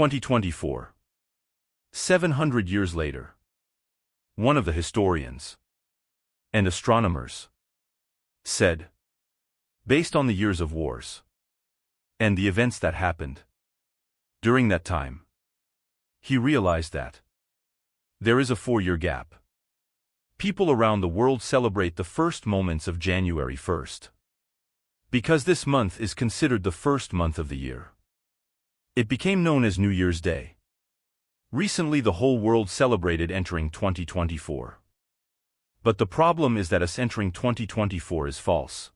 2024. 700 years later. One of the historians and astronomers said, based on the years of wars and the events that happened during that time, he realized that there is a 4-year gap. People around the world celebrate the first moments of January 1st. Because this month is considered the first month of the year. It became known as New Year's Day. Recently the whole world celebrated entering 2024. But the problem is that us entering 2024 is false.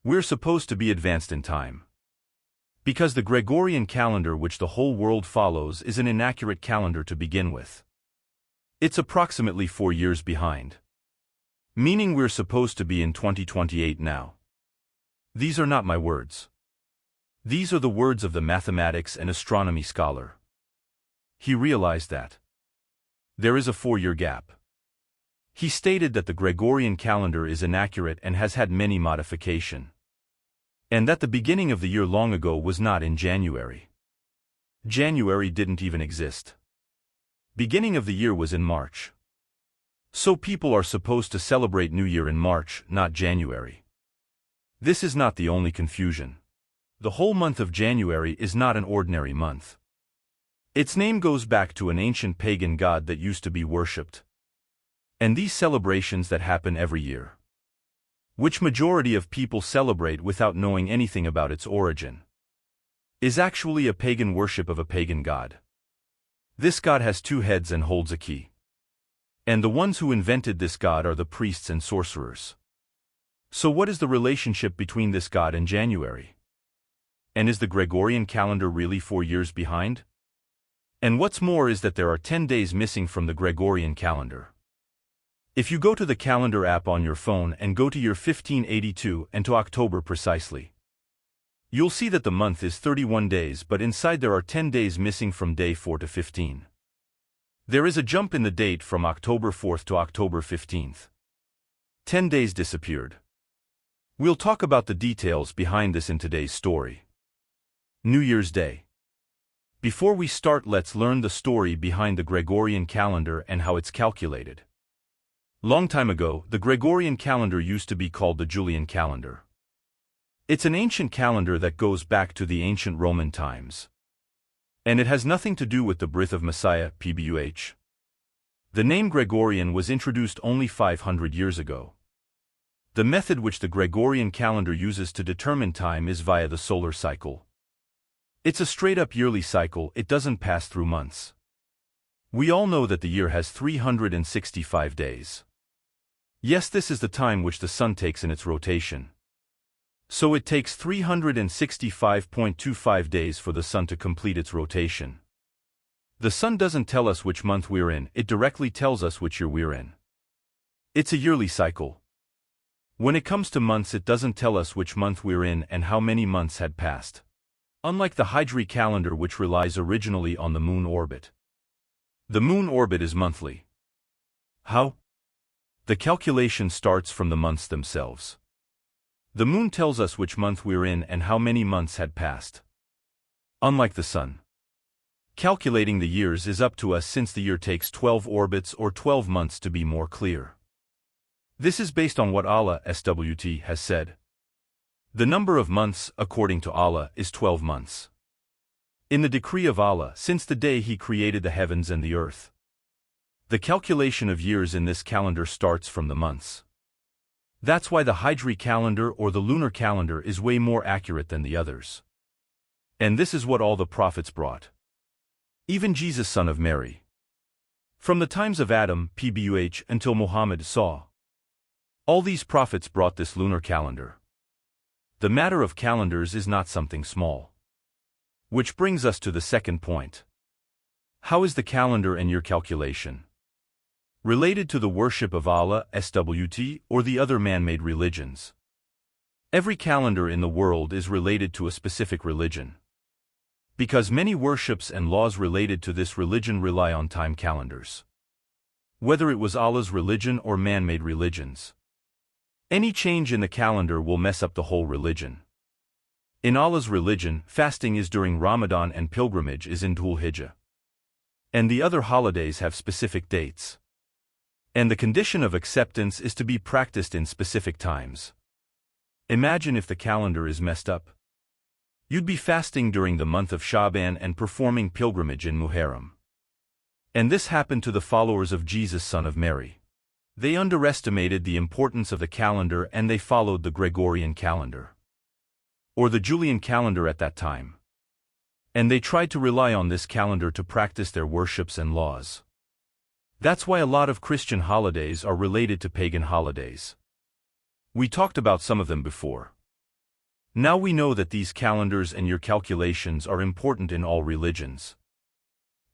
We're supposed to be advanced in time. Because the Gregorian calendar which the whole world follows is an inaccurate calendar to begin with. It's approximately 4 years behind. Meaning we're supposed to be in 2028 now. These are not my words. These are the words of the mathematics and astronomy scholar. He realized that there is a 4-year gap. He stated that the Gregorian calendar is inaccurate and has had many modifications. And that the beginning of the year long ago was not in January. January didn't even exist. Beginning of the year was in March. So people are supposed to celebrate New Year in March, not January. This is not the only confusion. The whole month of January is not an ordinary month. Its name goes back to an ancient pagan god that used to be worshipped. And these celebrations that happen every year, which majority of people celebrate without knowing anything about its origin, is actually a pagan worship of a pagan god. This god has 2 heads and holds a key. And the ones who invented this god are the priests and sorcerers. So what is the relationship between this god and January? And is the Gregorian calendar really 4 years behind? And what's more is that there are 10 days missing from the Gregorian calendar. If you go to the calendar app on your phone and go to year 1582 and to October precisely, you'll see that the month is 31 days, but inside there are 10 days missing from day 4 to 15. There is a jump in the date from October 4th to October 15th. 10 days disappeared. We'll talk about the details behind this in today's story. New Year's Day. Before we start, let's learn the story behind the Gregorian calendar and how it's calculated. Long time ago, the Gregorian calendar used to be called the Julian calendar. It's an ancient calendar that goes back to the ancient Roman times. And it has nothing to do with the birth of Messiah, pbuh. The name Gregorian was introduced only 500 years ago. The method which the Gregorian calendar uses to determine time is via the solar cycle. It's a straight-up yearly cycle, it doesn't pass through months. We all know that the year has 365 days. Yes, this is the time which the sun takes in its rotation. So it takes 365.25 days for the sun to complete its rotation. The sun doesn't tell us which month we're in, it directly tells us which year we're in. It's a yearly cycle. When it comes to months, it doesn't tell us which month we're in and how many months had passed. Unlike the Hijri calendar, which relies originally on the moon orbit. The moon orbit is monthly. How? The calculation starts from the months themselves. The moon tells us which month we're in and how many months had passed. Unlike the sun. Calculating the years is up to us, since the year takes 12 orbits or 12 months to be more clear. This is based on what Allah SWT has said. The number of months, according to Allah, is 12 months. In the decree of Allah, since the day He created the heavens and the earth. The calculation of years in this calendar starts from the months. That's why the Hijri calendar or the lunar calendar is way more accurate than the others. And this is what all the prophets brought. Even Jesus, son of Mary. From the times of Adam, pbuh, until Muhammad saw. All these prophets brought this lunar calendar. The matter of calendars is not something small. Which brings us to the second point. How is the calendar and year calculation related to the worship of Allah SWT or the other man-made religions? Every calendar in the world is related to a specific religion. Because many worships and laws related to this religion rely on time calendars. Whether it was Allah's religion or man-made religions. Any change in the calendar will mess up the whole religion. In Allah's religion, fasting is during Ramadan and pilgrimage is in Dhul Hijjah. And the other holidays have specific dates. And the condition of acceptance is to be practiced in specific times. Imagine if the calendar is messed up. You'd be fasting during the month of Sha'ban and performing pilgrimage in Muharram. And this happened to the followers of Jesus, son of Mary. They underestimated the importance of the calendar and they followed the Gregorian calendar, or the Julian calendar at that time. And they tried to rely on this calendar to practice their worships and laws. That's why a lot of Christian holidays are related to pagan holidays. We talked about some of them before. Now we know that these calendars and your calculations are important in all religions.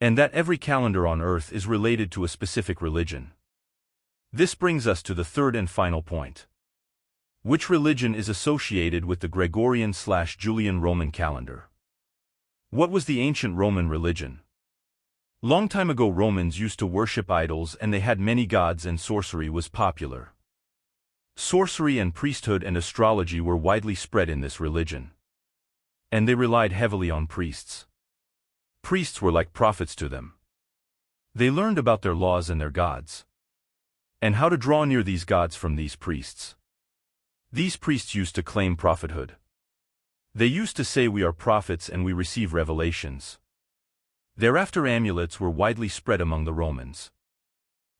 And that every calendar on earth is related to a specific religion. This brings us to the third and final point. Which religion is associated with the Gregorian/Julian Roman calendar? What was the ancient Roman religion? Long time ago, Romans used to worship idols and they had many gods, and sorcery was popular. Sorcery and priesthood and astrology were widely spread in this religion. And they relied heavily on priests. Priests were like prophets to them. They learned about their laws and their gods, and how to draw near these gods from these priests. These priests used to claim prophethood. They used to say, we are prophets and we receive revelations. Thereafter, amulets were widely spread among the Romans.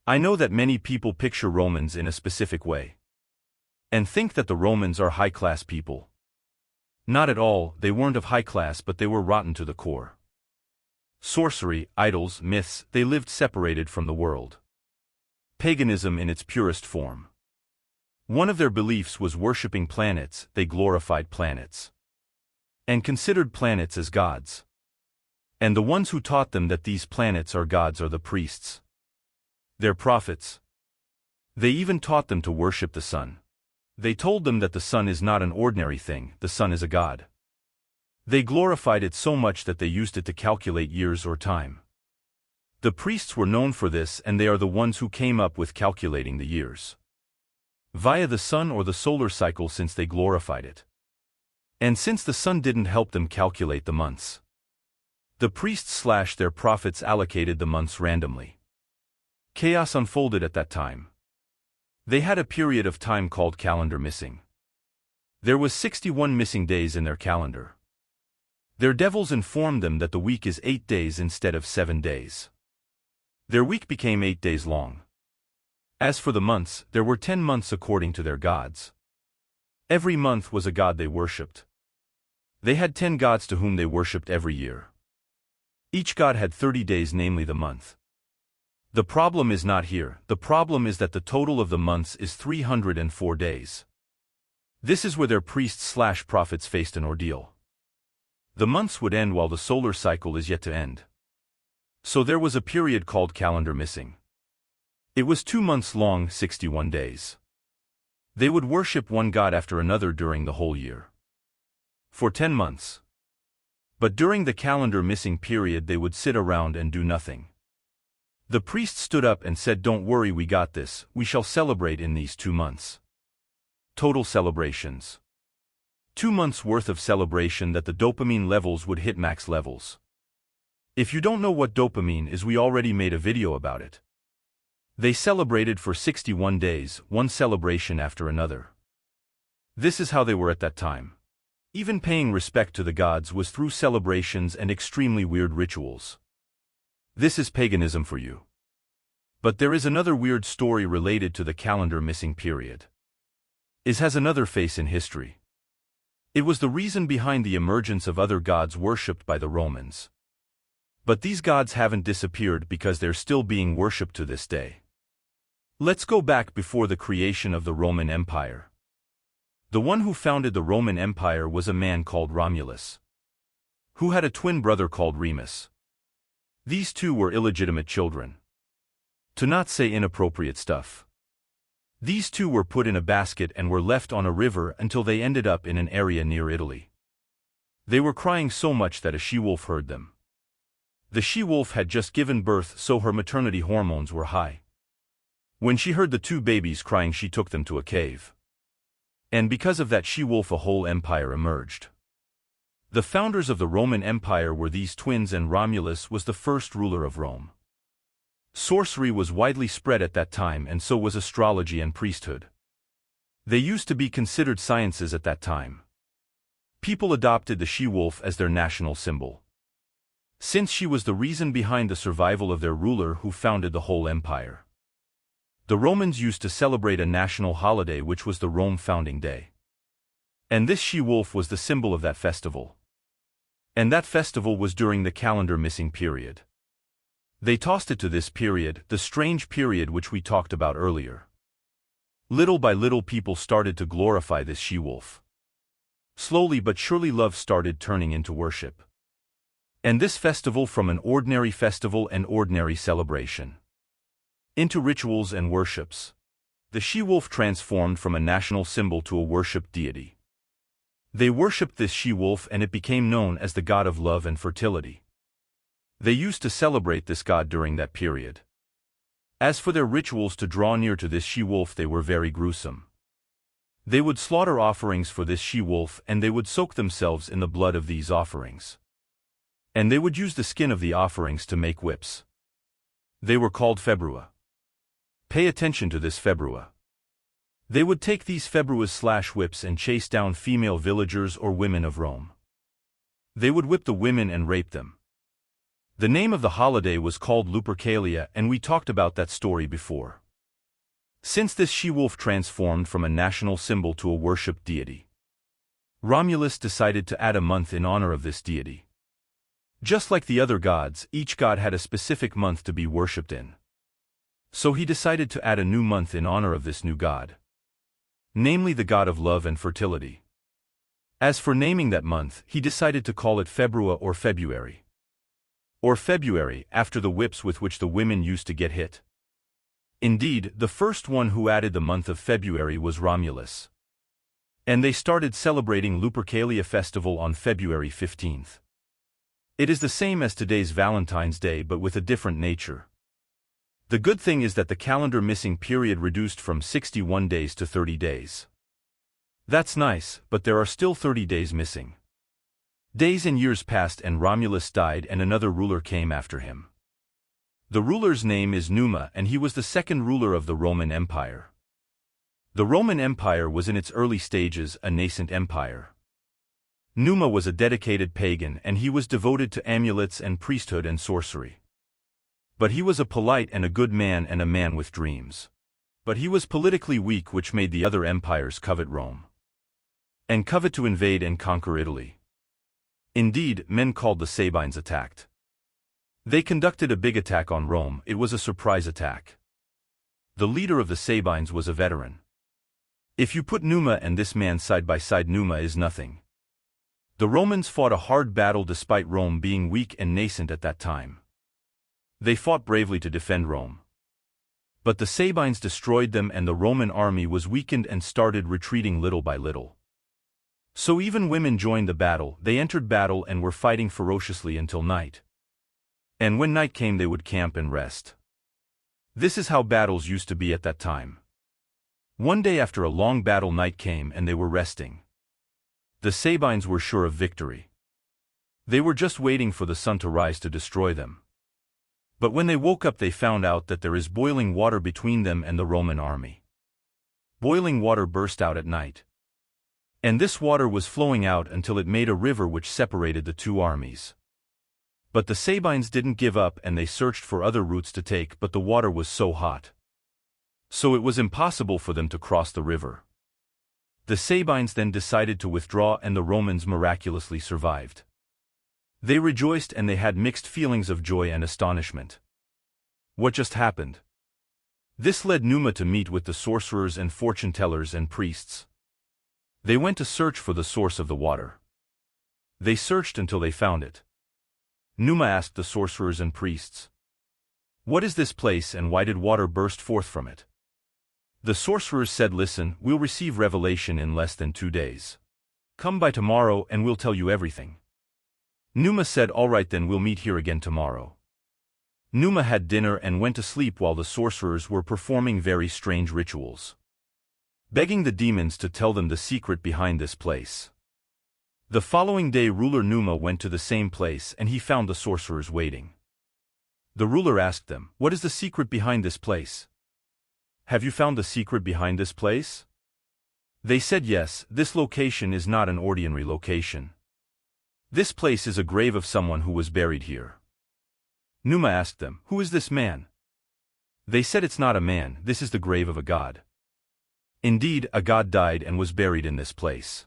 I know that many people picture Romans in a specific way and think that the Romans are high-class people. Not at all, they weren't of high class, but they were rotten to the core. Sorcery, idols, myths, they lived separated from the world. Paganism in its purest form. One of their beliefs was worshipping planets. They glorified planets and considered planets as gods. And the ones who taught them that these planets are gods are the priests, their prophets. They even taught them to worship the sun. They told them that the sun is not an ordinary thing, the sun is a god. They glorified it so much that they used it to calculate years or time. The priests were known for this, and they are the ones who came up with calculating the years via the sun or the solar cycle, since they glorified it. And since the sun didn't help them calculate the months, the priests/their prophets allocated the months randomly. Chaos unfolded at that time. They had a period of time called calendar missing. There was 61 missing days in their calendar. Their devils informed them that the week is 8 days instead of 7 days. Their week became 8 days long. As for the months, there were 10 months according to their gods. Every month was a god they worshipped. They had 10 gods to whom they worshipped every year. Each god had 30 days, namely the month. The problem is not here, the problem is that the total of the months is 304 days. This is where their priests/prophets faced an ordeal. The months would end while the solar cycle is yet to end. So there was a period called calendar missing. It was 2 months long, 61 days. They would worship one god after another during the whole year, for 10 months. But during the calendar missing period they would sit around and do nothing. The priest stood up and said, "Don't worry, we got this, we shall celebrate in these 2 months. Total celebrations. 2 months worth of celebration that the dopamine levels would hit max levels. If you don't know what dopamine is, we already made a video about it. They celebrated for 61 days, one celebration after another. This is how they were at that time. Even paying respect to the gods was through celebrations and extremely weird rituals. This is paganism for you. But there is another weird story related to the calendar missing period. It has another face in history. It was the reason behind the emergence of other gods worshipped by the Romans. But these gods haven't disappeared because they're still being worshipped to this day. Let's go back before the creation of the Roman Empire. The one who founded the Roman Empire was a man called Romulus, who had a twin brother called Remus. These two were illegitimate children, to not say inappropriate stuff. These two were put in a basket and were left on a river until they ended up in an area near Italy. They were crying so much that a she-wolf heard them. The she-wolf had just given birth, so her maternity hormones were high. When she heard the two babies crying, she took them to a cave. And because of that she-wolf, a whole empire emerged. The founders of the Roman Empire were these twins, and Romulus was the first ruler of Rome. Sorcery was widely spread at that time, and so was astrology and priesthood. They used to be considered sciences at that time. People adopted the she-wolf as their national symbol, since she was the reason behind the survival of their ruler who founded the whole empire. The Romans used to celebrate a national holiday, which was the Rome Founding Day. And this she-wolf was the symbol of that festival. And that festival was during the calendar missing period. They tossed it to this period, the strange period which we talked about earlier. Little by little people started to glorify this she-wolf. Slowly but surely love started turning into worship. And this festival from an ordinary festival and ordinary celebration into rituals and worships. The she-wolf transformed from a national symbol to a worshipped deity. They worshipped this she-wolf, and it became known as the god of love and fertility. They used to celebrate this god during that period. As for their rituals to draw near to this she-wolf, they were very gruesome. They would slaughter offerings for this she-wolf, and they would soak themselves in the blood of these offerings. And they would use the skin of the offerings to make whips. They were called februa. Pay attention to this februa. They would take these februas/whips and chase down female villagers or women of Rome. They would whip the women and rape them. The name of the holiday was called Lupercalia, and we talked about that story before. Since this she-wolf transformed from a national symbol to a worshipped deity, Romulus decided to add a month in honor of this deity. Just like the other gods, each god had a specific month to be worshipped in. So he decided to add a new month in honor of this new god, namely the god of love and fertility. As for naming that month, he decided to call it Februa or February. Or February, after the whips with which the women used to get hit. Indeed, the first one who added the month of February was Romulus. And they started celebrating Lupercalia festival on February 15th. It is the same as today's Valentine's Day, but with a different nature. The good thing is that the calendar missing period reduced from 61 days to 30 days. That's nice, but there are still 30 days missing. Days and years passed, and Romulus died, and another ruler came after him. The ruler's name is Numa, and he was the second ruler of the Roman Empire. The Roman Empire was in its early stages a nascent empire. Numa was a dedicated pagan, and he was devoted to amulets and priesthood and sorcery. But he was a polite and a good man, and a man with dreams. But he was politically weak, which made the other empires covet Rome, and covet to invade and conquer Italy. Indeed, men called the Sabines attacked. They conducted a big attack on Rome. It was a surprise attack. The leader of the Sabines was a veteran. If you put Numa and this man side by side, Numa is nothing. The Romans fought a hard battle despite Rome being weak and nascent at that time. They fought bravely to defend Rome. But the Sabines destroyed them, and the Roman army was weakened and started retreating little by little. So even women joined the battle. They entered battle and were fighting ferociously until night. And when night came, they would camp and rest. This is how battles used to be at that time. One day after a long battle, night came and they were resting. The Sabines were sure of victory. They were just waiting for the sun to rise to destroy them. But when they woke up, they found out that there is boiling water between them and the Roman army. Boiling water burst out at night. And this water was flowing out until it made a river which separated the two armies. But the Sabines didn't give up, and they searched for other routes to take, but the water was so hot. So it was impossible for them to cross the river. The Sabines then decided to withdraw, and the Romans miraculously survived. They rejoiced, and they had mixed feelings of joy and astonishment. What just happened? This led Numa to meet with the sorcerers and fortune-tellers and priests. They went to search for the source of the water. They searched until they found it. Numa asked the sorcerers and priests, "What is this place, and why did water burst forth from it?" The sorcerers said, "Listen, we'll receive revelation in less than 2 days. Come by tomorrow and we'll tell you everything." Numa said, "All right, then we'll meet here again tomorrow." Numa had dinner and went to sleep while the sorcerers were performing very strange rituals, begging the demons to tell them the secret behind this place. The following day ruler Numa went to the same place and he found the sorcerers waiting. The ruler asked them, "What is the secret behind this place? Have you found the secret behind this place?" They said, "Yes, this location is not an ordinary location. This place is a grave of someone who was buried here." Numa asked them, "Who is this man?" They said, "It's not a man, this is the grave of a god. Indeed, a god died and was buried in this place."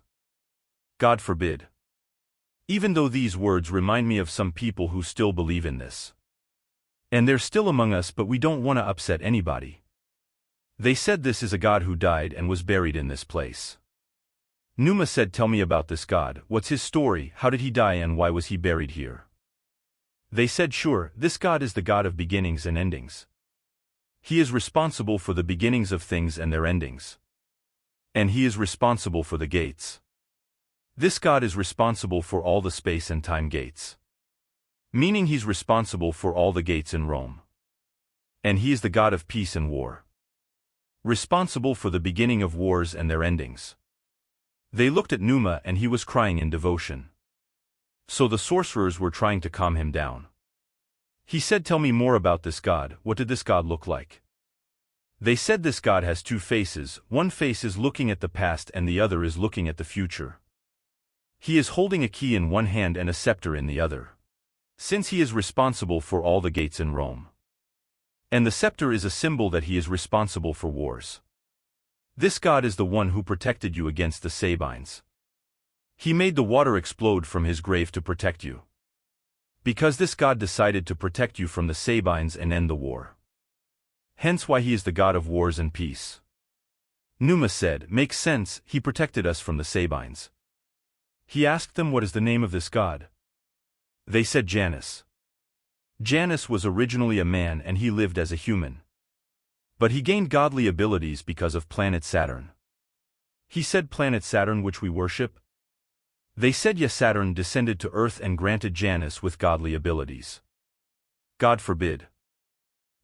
God forbid. Even though these words remind me of some people who still believe in this. And they're still among us, but we don't want to upset anybody. They said this is a god who died and was buried in this place. Numa said, "Tell me about this god, what's his story, how did he die and why was he buried here?" They said, "Sure, this god is the god of beginnings and endings. He is responsible for the beginnings of things and their endings. And he is responsible for the gates. This god is responsible for all the space and time gates. Meaning he's responsible for all the gates in Rome. And he is the god of peace and war. Responsible for the beginning of wars and their endings." They looked at Numa and he was crying in devotion. So the sorcerers were trying to calm him down. He said, "Tell me more about this god, what did this god look like?" They said, "This god has two faces, one face is looking at the past and the other is looking at the future. He is holding a key in one hand and a scepter in the other. Since he is responsible for all the gates in Rome. And the scepter is a symbol that he is responsible for wars. This god is the one who protected you against the Sabines. He made the water explode from his grave to protect you. Because this god decided to protect you from the Sabines and end the war. Hence why he is the god of wars and peace." Numa said, "Makes sense, he protected us from the Sabines." He asked them, "What is the name of this god?" They said, "Janus." Janus was originally a man and he lived as a human. But he gained godly abilities because of planet Saturn. He said, "Planet Saturn which we worship?" They said, "Yes, Saturn descended to Earth and granted Janus with godly abilities." God forbid.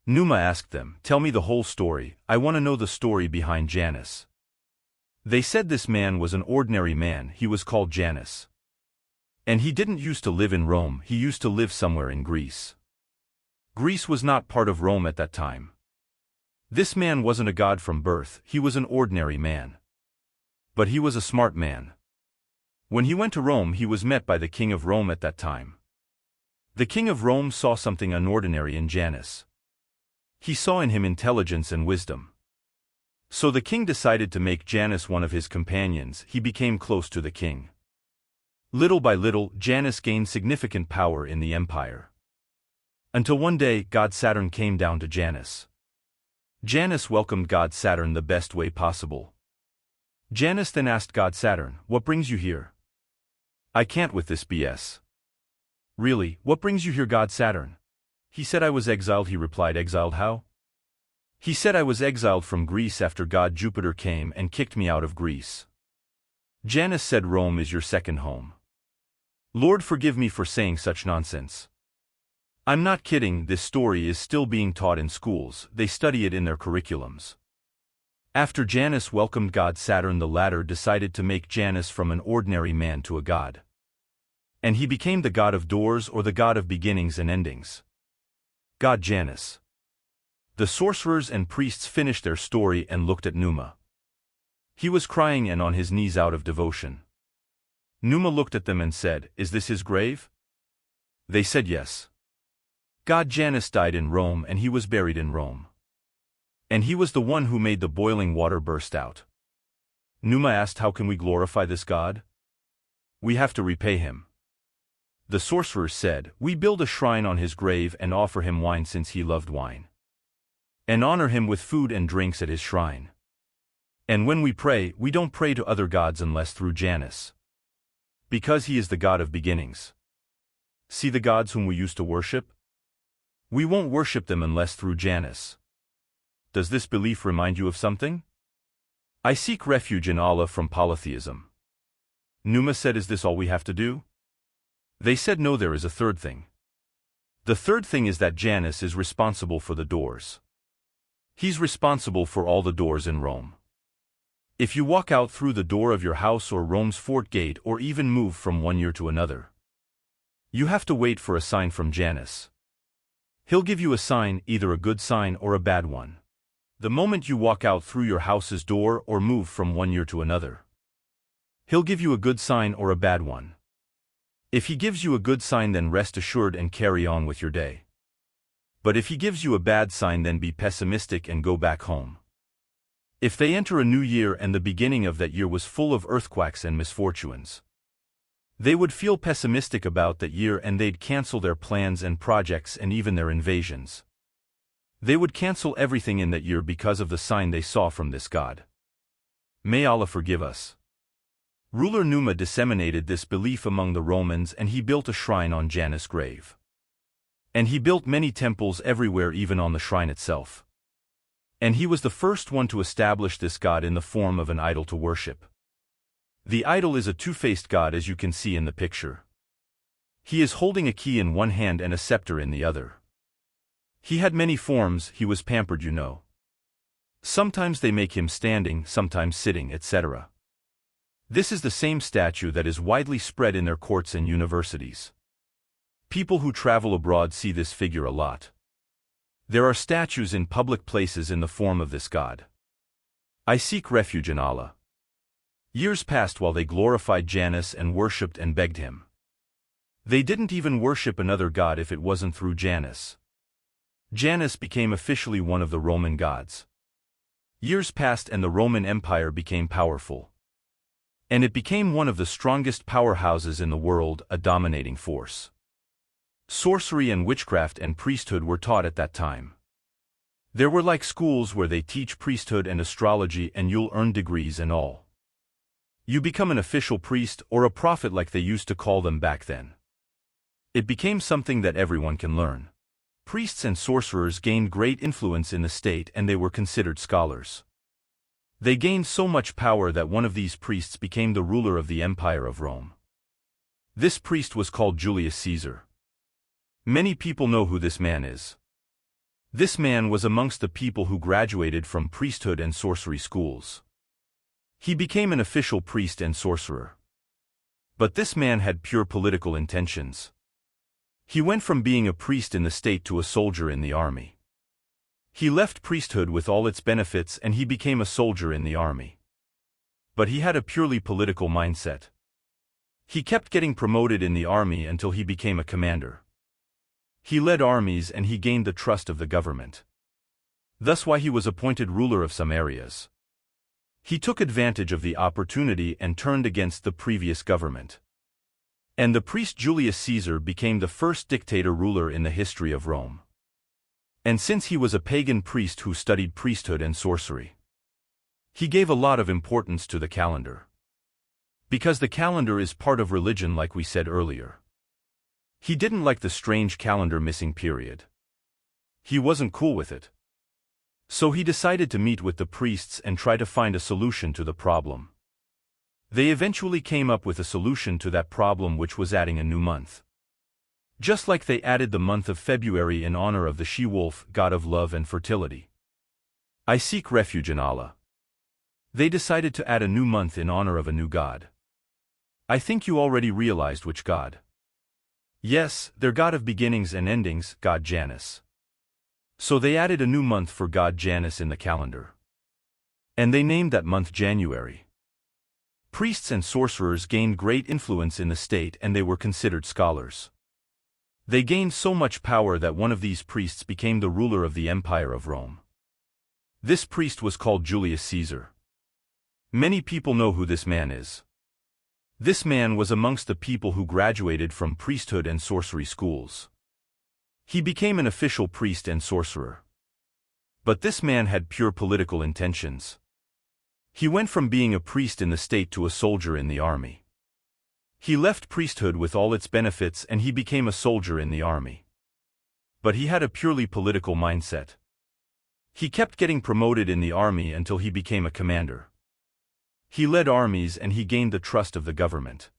Numa asked them, "Tell me the whole story, I want to know the story behind Janus." They said, "This man was an ordinary man, he was called Janus. And he didn't used to live in Rome, he used to live somewhere in Greece. Greece was not part of Rome at that time. This man wasn't a god from birth, he was an ordinary man. But he was a smart man. When he went to Rome he was met by the king of Rome at that time. The king of Rome saw something unordinary in Janus. He saw in him intelligence and wisdom. So the king decided to make Janus one of his companions, he became close to the king. Little by little, Janus gained significant power in the empire. Until one day, God Saturn came down to Janus. Janus welcomed God Saturn the best way possible. Janus then asked God Saturn, "What brings you here? I can't with this BS." "Really, what brings you here, God Saturn?" He said, "I was exiled." He replied, "Exiled how?" He said, "I was exiled from Greece after God Jupiter came and kicked me out of Greece." Janus said, "Rome is your second home." Lord, forgive me for saying such nonsense. I'm not kidding, this story is still being taught in schools, they study it in their curriculums. After Janus welcomed God Saturn, the latter decided to make Janus from an ordinary man to a god. And he became the god of doors or the god of beginnings and endings. God Janus. The sorcerers and priests finished their story and looked at Numa. He was crying and on his knees out of devotion. Numa looked at them and said, "Is this his grave?" They said yes. God Janus died in Rome and he was buried in Rome. And he was the one who made the boiling water burst out. Numa asked, "How can we glorify this god?" "We have to repay him." The sorcerers said, "We build a shrine on his grave and offer him wine since he loved wine. And honor him with food and drinks at his shrine. And when we pray, we don't pray to other gods unless through Janus. Because he is the god of beginnings. See the gods whom we used to worship? We won't worship them unless through Janus. Does this belief remind you of something? I seek refuge in Allah from polytheism." Numa said, "Is this all we have to do?" They said, "No, there is a third thing. The third thing is that Janus is responsible for the doors. He's responsible for all the doors in Rome. If you walk out through the door of your house or Rome's fort gate or even move from one year to another, you have to wait for a sign from Janus. He'll give you a sign, either a good sign or a bad one. The moment you walk out through your house's door or move from one year to another, he'll give you a good sign or a bad one. If he gives you a good sign, then rest assured and carry on with your day. But if he gives you a bad sign, then be pessimistic and go back home. If they enter a new year and the beginning of that year was full of earthquakes and misfortunes, they would feel pessimistic about that year and they'd cancel their plans and projects and even their invasions. They would cancel everything in that year because of the sign they saw from this god. May Allah forgive us. Ruler Numa disseminated this belief among the Romans and he built a shrine on Janus' grave. And he built many temples everywhere, even on the shrine itself. And he was the first one to establish this god in the form of an idol to worship. The idol is a two-faced god, as you can see in the picture. He is holding a key in one hand and a scepter in the other. He had many forms, he was pampered, you know. Sometimes they make him standing, sometimes sitting, etc. This is the same statue that is widely spread in their courts and universities. People who travel abroad see this figure a lot. There are statues in public places in the form of this god. I seek refuge in Allah. Years passed while they glorified Janus and worshipped and begged him. They didn't even worship another god if it wasn't through Janus. Janus became officially one of the Roman gods. Years passed and the Roman Empire became powerful. And it became one of the strongest powerhouses in the world, a dominating force. Sorcery and witchcraft and priesthood were taught at that time. There were like schools where they teach priesthood and astrology and you'll earn degrees and all. You become an official priest or a prophet like they used to call them back then. It became something that everyone can learn. Priests and sorcerers gained great influence in the state and they were considered scholars. They gained so much power that one of these priests became the ruler of the Empire of Rome. This priest was called Julius Caesar. Many people know who this man is. This man was amongst the people who graduated from priesthood and sorcery schools. He became an official priest and sorcerer. But this man had pure political intentions. He went from being a priest in the state to a soldier in the army. He left priesthood with all its benefits and he became a soldier in the army. But he had a purely political mindset. He kept getting promoted in the army until he became a commander. He led armies and he gained the trust of the government. Thus why he was appointed ruler of some areas. He took advantage of the opportunity and turned against the previous government. And the priest Julius Caesar became the first dictator ruler in the history of Rome. And since he was a pagan priest who studied priesthood and sorcery, he gave a lot of importance to the calendar. Because the calendar is part of religion, like we said earlier. He didn't like the strange calendar missing period. He wasn't cool with it. So he decided to meet with the priests and try to find a solution to the problem. They eventually came up with a solution to that problem, which was adding a new month. Just like they added the month of February in honor of the she-wolf, god of love and fertility. I seek refuge in Allah. They decided to add a new month in honor of a new god. I think you already realized which god. Yes, their god of beginnings and endings, god Janus. So they added a new month for god Janus in the calendar. And they named that month January. Priests and sorcerers gained great influence in the state and they were considered scholars. They gained so much power that one of these priests became the ruler of the Empire of Rome. This priest was called Julius Caesar. Many people know who this man is. This man was amongst the people who graduated from priesthood and sorcery schools. He became an official priest and sorcerer. But this man had pure political intentions. He went from being a priest in the state to a soldier in the army. He left priesthood with all its benefits and he became a soldier in the army. But he had a purely political mindset. He kept getting promoted in the army until he became a commander. He led armies and he gained the trust of the government.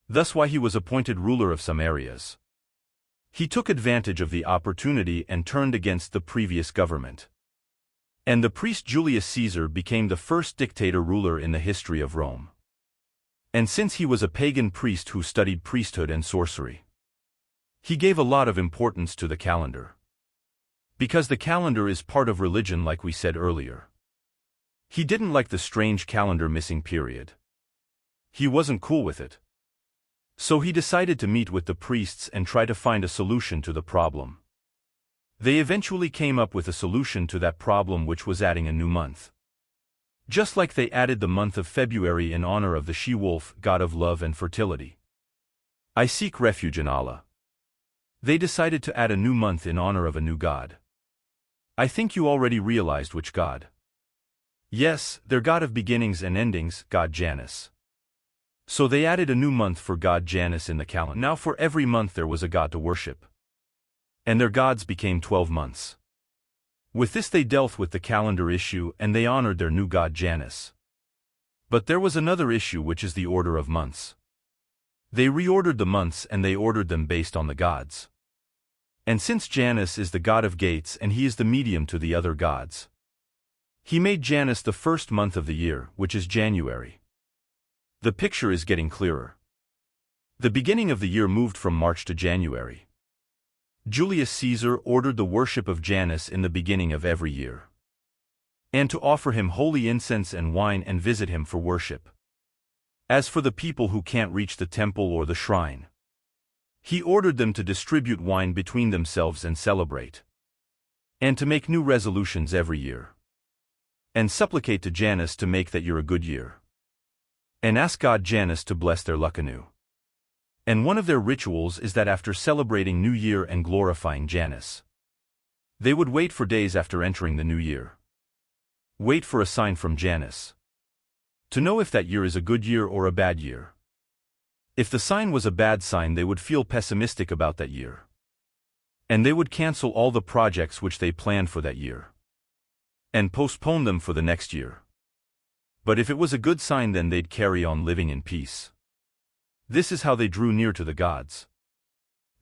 Thus why he was appointed ruler of some areas. He took advantage of the opportunity and turned against the previous government. And the priest Julius Caesar became the first dictator ruler in the history of Rome. And since he was a pagan priest who studied priesthood and sorcery, he gave a lot of importance to the calendar. Because the calendar is part of religion, like we said earlier. He didn't like the strange calendar missing period. He wasn't cool with it. So he decided to meet with the priests and try to find a solution to the problem. They eventually came up with a solution to that problem, which was adding a new month. Just like they added the month of February in honor of the she-wolf, god of love and fertility. I seek refuge in Allah. They decided to add a new month in honor of a new god. I think you already realized which god. Yes, their god of beginnings and endings, god Janus. So they added a new month for god Janus in the calendar. Now for every month there was a god to worship. And their gods became 12 months. With this they dealt with the calendar issue and they honored their new god Janus. But there was another issue, which is the order of months. They reordered the months and they ordered them based on the gods. And since Janus is the god of gates and he is the medium to the other gods, he made Janus the first month of the year, which is January. The picture is getting clearer. The beginning of the year moved from March to January. Julius Caesar ordered the worship of Janus in the beginning of every year, and to offer him holy incense and wine and visit him for worship. As for the people who can't reach the temple or the shrine, he ordered them to distribute wine between themselves and celebrate, and to make new resolutions every year, and supplicate to Janus to make that year a good year, and ask god Janus to bless their luck anew. And one of their rituals is that after celebrating New Year and glorifying Janus, they would wait for days after entering the new year. Wait for a sign from Janus, to know if that year is a good year or a bad year. If the sign was a bad sign, they would feel pessimistic about that year, and they would cancel all the projects which they planned for that year, and postpone them for the next year. But if it was a good sign, then they'd carry on living in peace. This is how they drew near to the gods.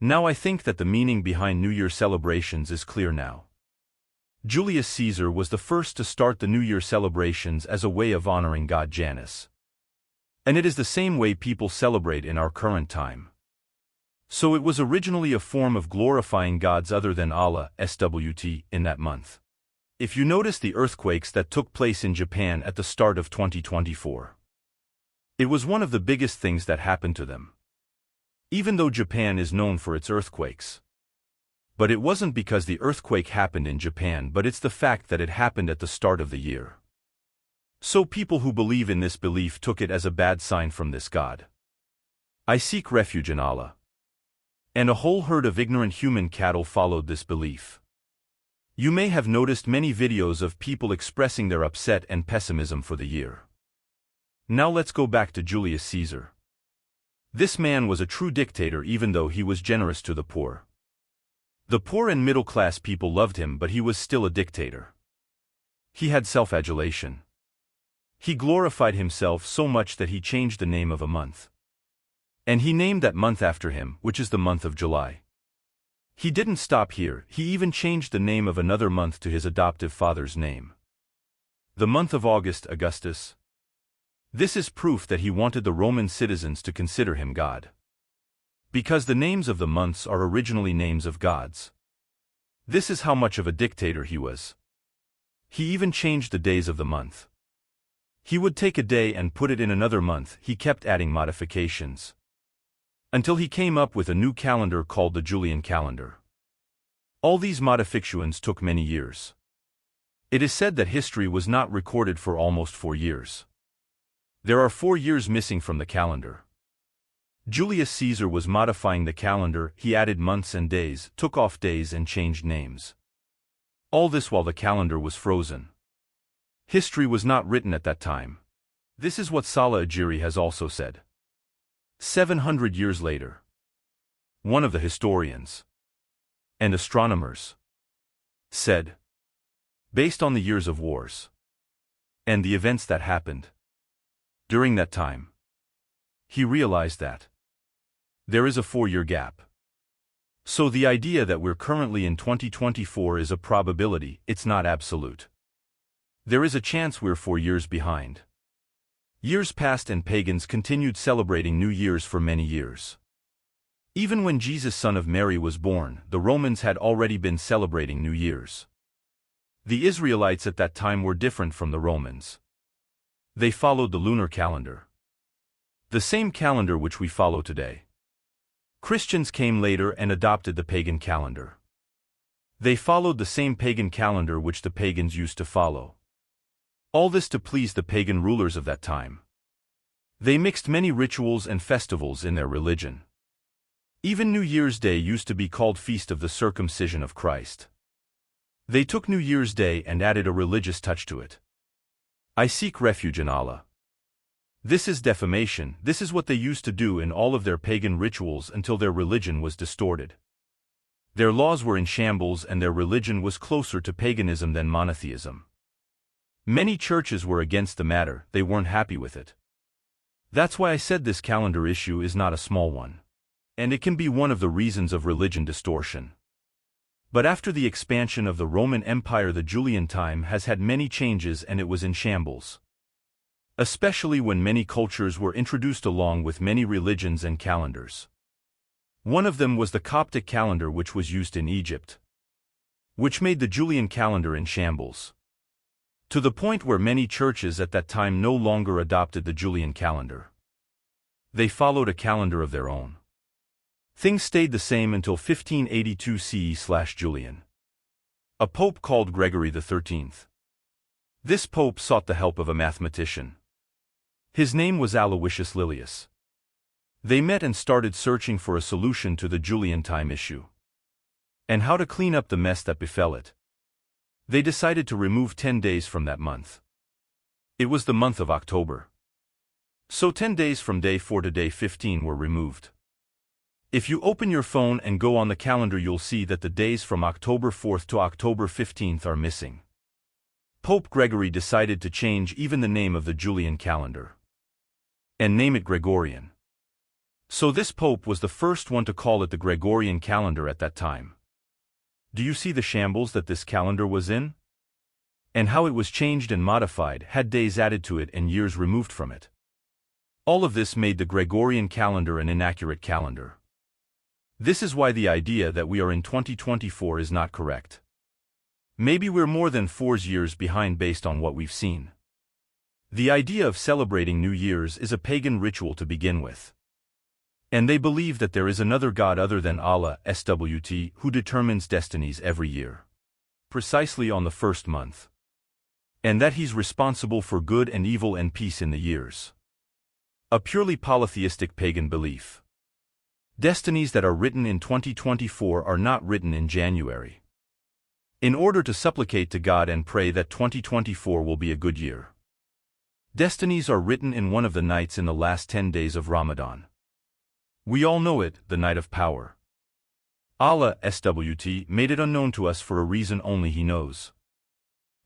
Now I think that the meaning behind New Year celebrations is clear now. Julius Caesar was the first to start the New Year celebrations as a way of honoring god Janus. And it is the same way people celebrate in our current time. So it was originally a form of glorifying gods other than Allah, SWT, in that month. If you notice the earthquakes that took place in Japan at the start of 2024, it was one of the biggest things that happened to them. Even though Japan is known for its earthquakes. But it wasn't because the earthquake happened in Japan, but it's the fact that it happened at the start of the year. So people who believe in this belief took it as a bad sign from this god. I seek refuge in Allah. And a whole herd of ignorant human cattle followed this belief. You may have noticed many videos of people expressing their upset and pessimism for the year. Now let's go back to Julius Caesar. This man was a true dictator, even though he was generous to the poor. The poor and middle-class people loved him, but he was still a dictator. He had self-adulation. He glorified himself so much that he changed the name of a month. And he named that month after him, which is the month of July. He didn't stop here, he even changed the name of another month to his adoptive father's name. The month of August, Augustus. This is proof that he wanted the Roman citizens to consider him God. Because the names of the months are originally names of gods. This is how much of a dictator he was. He even changed the days of the month. He would take a day and put it in another month. He kept adding modifications, until he came up with a new calendar called the Julian calendar. All these modifications took many years. It is said that history was not recorded for almost 4 years. There are 4 years missing from the calendar. Julius Caesar was modifying the calendar, he added months and days, took off days and changed names. All this while the calendar was frozen. History was not written at that time. This is what Salah Ajiri has also said. 700 years later, one of the historians and astronomers said, based on the years of wars and the events that happened during that time, he realized that there is a 4-year gap. So the idea that we're currently in 2024 is a probability, it's not absolute. There is a chance we're 4 years behind. Years passed and pagans continued celebrating New Year's for many years. Even when Jesus, son of Mary, was born, the Romans had already been celebrating New Year's. The Israelites at that time were different from the Romans. They followed the lunar calendar, the same calendar which we follow today. Christians came later and adopted the pagan calendar. They followed the same pagan calendar which the pagans used to follow. All this to please the pagan rulers of that time. They mixed many rituals and festivals in their religion. Even New Year's Day used to be called Feast of the Circumcision of Christ. They took New Year's Day and added a religious touch to it. I seek refuge in Allah. This is defamation. This is what they used to do in all of their pagan rituals until their religion was distorted. Their laws were in shambles and their religion was closer to paganism than monotheism. Many churches were against the matter, they weren't happy with it. That's why I said this calendar issue is not a small one. And it can be one of the reasons of religion distortion. But after the expansion of the Roman Empire, the Julian time has had many changes and it was in shambles. Especially when many cultures were introduced along with many religions and calendars. One of them was the Coptic calendar, which was used in Egypt, which made the Julian calendar in shambles. To the point where many churches at that time no longer adopted the Julian calendar. They followed a calendar of their own. Things stayed the same until 1582 CE/Julian. A pope called Gregory XIII. This pope sought the help of a mathematician. His name was Aloysius Lilius. They met and started searching for a solution to the Julian time issue. And how to clean up the mess that befell it. They decided to remove 10 days from that month. It was the month of October. So 10 days from day 4 to day 15 were removed. If you open your phone and go on the calendar, you'll see that the days from October 4th to October 15th are missing. Pope Gregory decided to change even the name of the Julian calendar and name it Gregorian. So this pope was the first one to call it the Gregorian calendar at that time. Do you see the shambles that this calendar was in? And how it was changed and modified, had days added to it and years removed from it. All of this made the Gregorian calendar an inaccurate calendar. This is why the idea that we are in 2024 is not correct. Maybe we're more than 4 years behind based on what we've seen. The idea of celebrating New Year's is a pagan ritual to begin with. And they believe that there is another God other than Allah, SWT, who determines destinies every year. Precisely on the first month. And that he's responsible for good and evil and peace in the years. A purely polytheistic pagan belief. Destinies that are written in 2024 are not written in January. In order to supplicate to God and pray that 2024 will be a good year. Destinies are written in one of the nights in the last 10 days of Ramadan. We all know it, the night of power. Allah, SWT, made it unknown to us for a reason only He knows.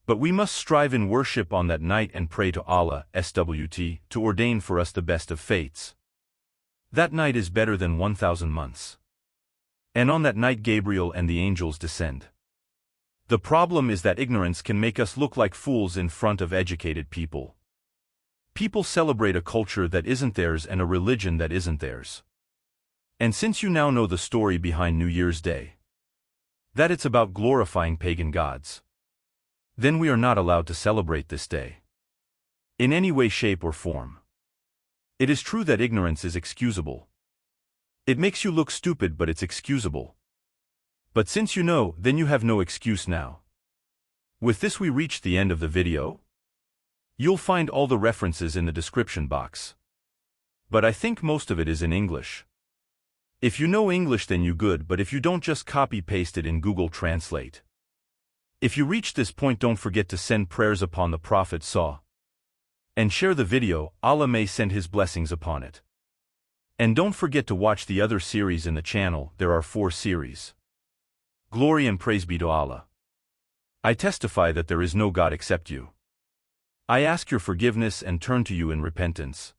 But we must strive in worship on that night and pray to Allah, SWT, to ordain for us the best of fates. That night is better than 1,000 months. And on that night Gabriel and the angels descend. The problem is that ignorance can make us look like fools in front of educated people. People celebrate a culture that isn't theirs and a religion that isn't theirs. And since you now know the story behind New Year's Day, that it's about glorifying pagan gods, then we are not allowed to celebrate this day. In any way, shape or form. It is true that ignorance is excusable. It makes you look stupid, but it's excusable. But since you know, then you have no excuse now. With this we reach the end of the video. You'll find all the references in the description box. But I think most of it is in English. If you know English then you good, but if you don't, just copy-paste it in Google Translate. If you reach this point, don't forget to send prayers upon the Prophet and share the video. Allah may send his blessings upon it. And don't forget to watch the other series in the channel. There are 4 series. Glory and praise be to Allah. I testify that there is no God except you. I ask your forgiveness and turn to you in repentance.